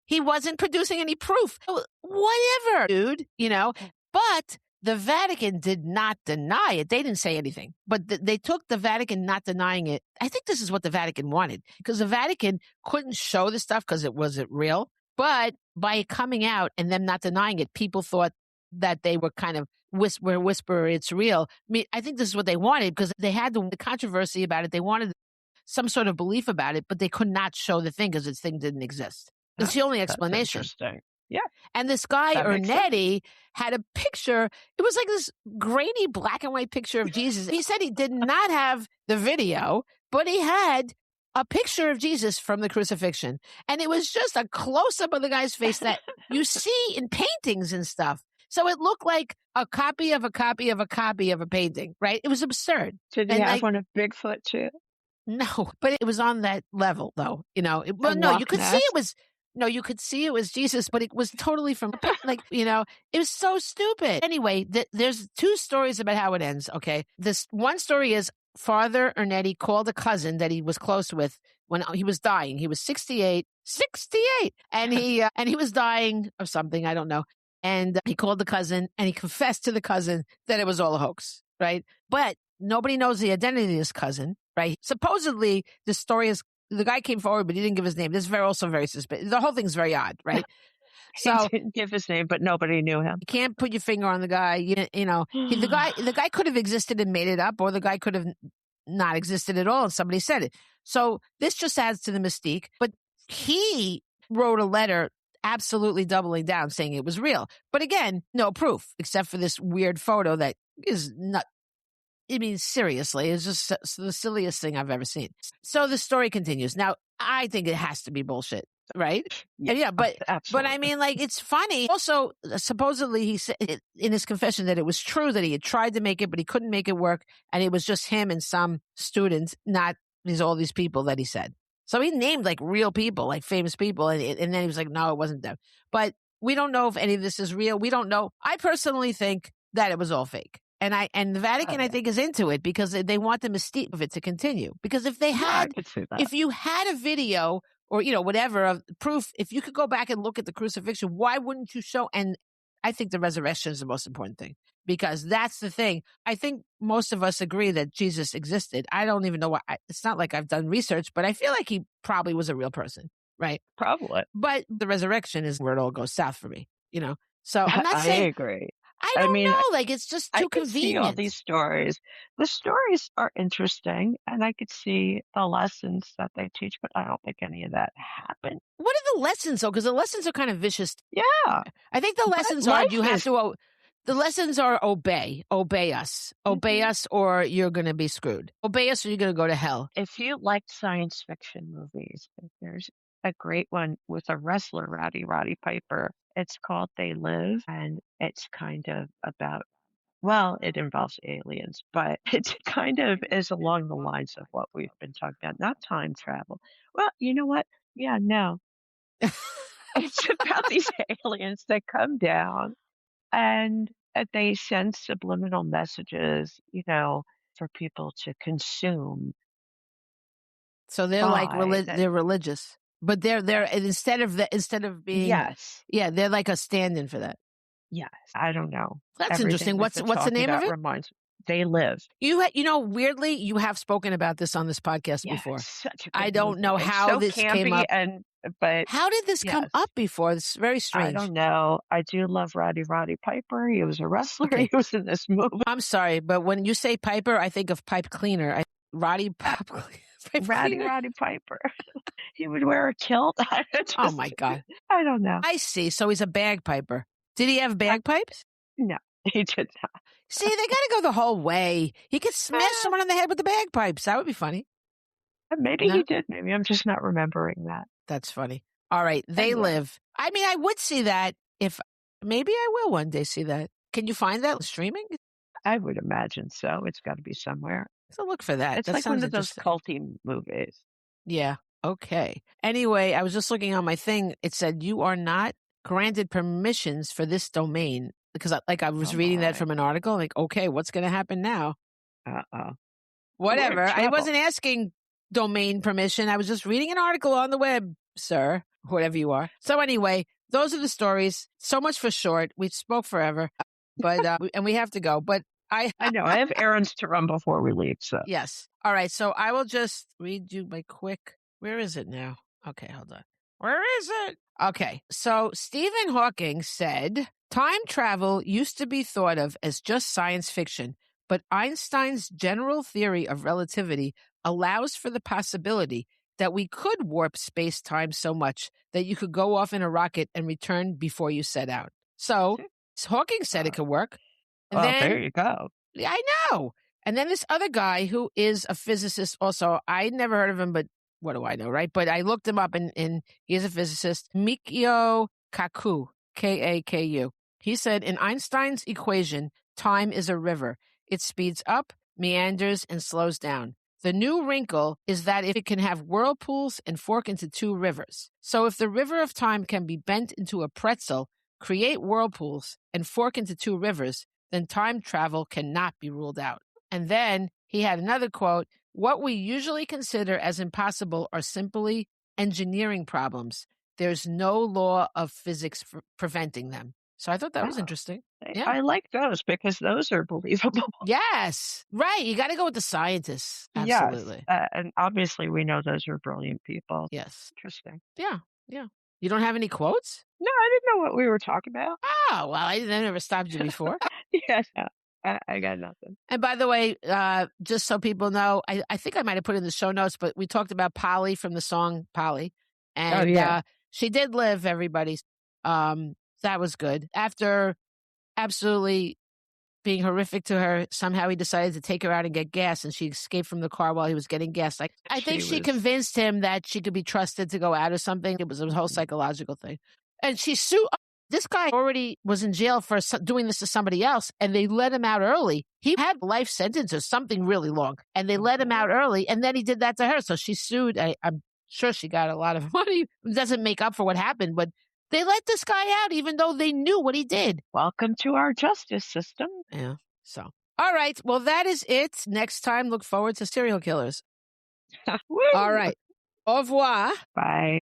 S1: he wasn't producing any proof. Whatever, dude, But the Vatican did not deny it. They didn't say anything, but they took the Vatican not denying it. I think this is what the Vatican wanted because the Vatican couldn't show the stuff because it wasn't real. But by it coming out and them not denying it, people thought that they were kind of whisper it's real. I mean, I think this is what they wanted because they had the controversy about it. They wanted some sort of belief about it, but they could not show the thing because the thing didn't exist. It's the only explanation.
S2: Interesting. Yeah.
S1: And this guy, Ernetti, had a picture. It was like this grainy black and white picture of Jesus. He said he did not have the video, but he had a picture of Jesus from the crucifixion. And it was just a close-up of the guy's face that you see in paintings and stuff. So it looked like a copy of a copy of a copy of a painting, right? It was absurd.
S2: Did he have one of Bigfoot too?
S1: No, but it was on that level, though. You could see it was... No, you could see it was Jesus, but it was totally from, it was so stupid. Anyway, there's two stories about how it ends, okay? This one story is Father Ernetti called a cousin that he was close with when he was dying. He was 68, and he was dying of something, I don't know. And he called the cousin, and he confessed to the cousin that it was all a hoax, right? But nobody knows the identity of this cousin, right? Supposedly, the story is, the guy came forward, but he didn't give his name. This is also very suspicious. The whole thing's very odd, right?
S2: He didn't give his name, but nobody knew him.
S1: You can't put your finger on the guy. The guy could have existed and made it up, or the guy could have not existed at all, and somebody said it. So this just adds to the mystique. But he wrote a letter absolutely doubling down, saying it was real. But again, no proof, except for this weird photo that is not. I mean, seriously, it's just the silliest thing I've ever seen. So the story continues. Now, I think it has to be bullshit. right?
S2: Yeah,
S1: And but
S2: absolutely.
S1: I mean, like, it's funny. Also, supposedly he said in his confession that it was true that he had tried to make it, but he couldn't make it work. And it was just him and some students, not all these people that he said. So he named like real people, like famous people. And then he was like, no, it wasn't them. But we don't know if any of this is real. We don't know. I personally think that it was all fake. And the Vatican, I think, is into it because they want the mystique of it to continue. Because if they had, if you had a video or, whatever of proof, if you could go back and look at the crucifixion, why wouldn't you show? And I think the resurrection is the most important thing because that's the thing. I think most of us agree that Jesus existed. I don't even know it's not like I've done research, but I feel like he probably was a real person, right?
S2: Probably.
S1: But the resurrection is where it all goes south for me, So I'm not saying.
S2: I agree.
S1: I don't know. Like, it's just too convenient.
S2: See all these stories. The stories are interesting, and I could see the lessons that they teach, but I don't think any of that happened.
S1: What are the lessons, though? Because the lessons are kind of vicious.
S2: Yeah.
S1: I think the lessons are the lessons are obey us. Obey us or you're going to be screwed. Obey us or you're going to go to hell.
S2: If you like science fiction movies, there's a great one with a wrestler, Roddy Piper. It's called They Live, and it's kind of about, well, it involves aliens, but it kind of is along the lines of what we've been talking about, not time travel. Well, you know what? Yeah, no. It's about these aliens that come down and they send subliminal messages, for people to consume.
S1: So they're like they're religious, but they're instead of being they're like a stand-in for that.
S2: Yes, I don't know.
S1: That's interesting. What's the name of it?
S2: They Live.
S1: Weirdly, you have spoken about this on this podcast before.
S2: Such a good
S1: I don't know how this came up.
S2: But
S1: how did this come up before? It's very strange.
S2: I don't know. I do love Roddy Piper. He was a wrestler. Okay. He was in this movie.
S1: I'm sorry, but when you say Piper, I think of pipe cleaner. Roddy Piper.
S2: He would wear a kilt.
S1: Oh my God.
S2: I don't know.
S1: I see. So he's a bagpiper. Did he have bagpipes?
S2: No, he did not.
S1: See, they got to go the whole way. He could smash someone on the head with the bagpipes. That would be funny.
S2: Maybe he did. Maybe I'm just not remembering that.
S1: That's funny. All right. They Live. I mean, I would see that maybe I will one day see that. Can you find that streaming?
S2: I would imagine so. It's got to be somewhere.
S1: So look for that.
S2: It's like one of those culty movies.
S1: Yeah. Okay. Anyway, I was just looking on my thing. It said you are not granted permissions for this domain because I was reading that from an article. Like, okay, what's going to happen now? Whatever. I wasn't asking domain permission. I was just reading an article on the web, sir, whatever you are. So anyway, those are the stories. So much for short. We spoke forever, but and we have to go. But I
S2: know I have errands to run before we leave. So
S1: yes. All right. So I will just read you my quick. Where is it now? Okay, hold on. Where is it? Okay. So Stephen Hawking said, time travel used to be thought of as just science fiction, but Einstein's general theory of relativity allows for the possibility that we could warp space-time so much that you could go off in a rocket and return before you set out. So Hawking said it could work.
S2: And then, there you go.
S1: Yeah, I know. And then this other guy who is a physicist also, I never heard of him, but what do I know, right? But I looked him up and he is a physicist. Mikio Kaku, Kaku. He said, in Einstein's equation, time is a river. It speeds up, meanders, and slows down. The new wrinkle is that if it can have whirlpools and fork into two rivers. So if the river of time can be bent into a pretzel, create whirlpools, and fork into two rivers, then time travel cannot be ruled out. And then he had another quote, what we usually consider as impossible are simply engineering problems. There's no law of physics preventing them. So I thought that was interesting.
S2: Yeah. I like those because those are believable.
S1: Yes. Right. You got to go with the scientists. Absolutely.
S2: Yes. And obviously we know those are brilliant people.
S1: Yes.
S2: Interesting.
S1: Yeah. Yeah. You don't have any quotes?
S2: No, I didn't know what we were talking about.
S1: Oh, well, I never stopped you before.
S2: Yes. I got nothing.
S1: And by the way, just so people know, I think I might have put in the show notes, but we talked about Polly from the song Polly. And she did live, everybody. That was good. After absolutely being horrific to her. Somehow he decided to take her out and get gas, and she escaped from the car while he was getting gas. Like, I think she convinced him that she could be trusted to go out or something. It was a whole psychological thing. And she sued. This guy already was in jail for doing this to somebody else, and they let him out early. He had a life sentence or something really long, and they let him out early, and then he did that to her. So she sued. I'm sure she got a lot of money. It doesn't make up for what happened, but they let this guy out even though they knew what he did.
S2: Welcome to our justice system.
S1: Yeah. So, all right. Well, that is it. Next time, look forward to serial killers. All right. Au revoir.
S2: Bye.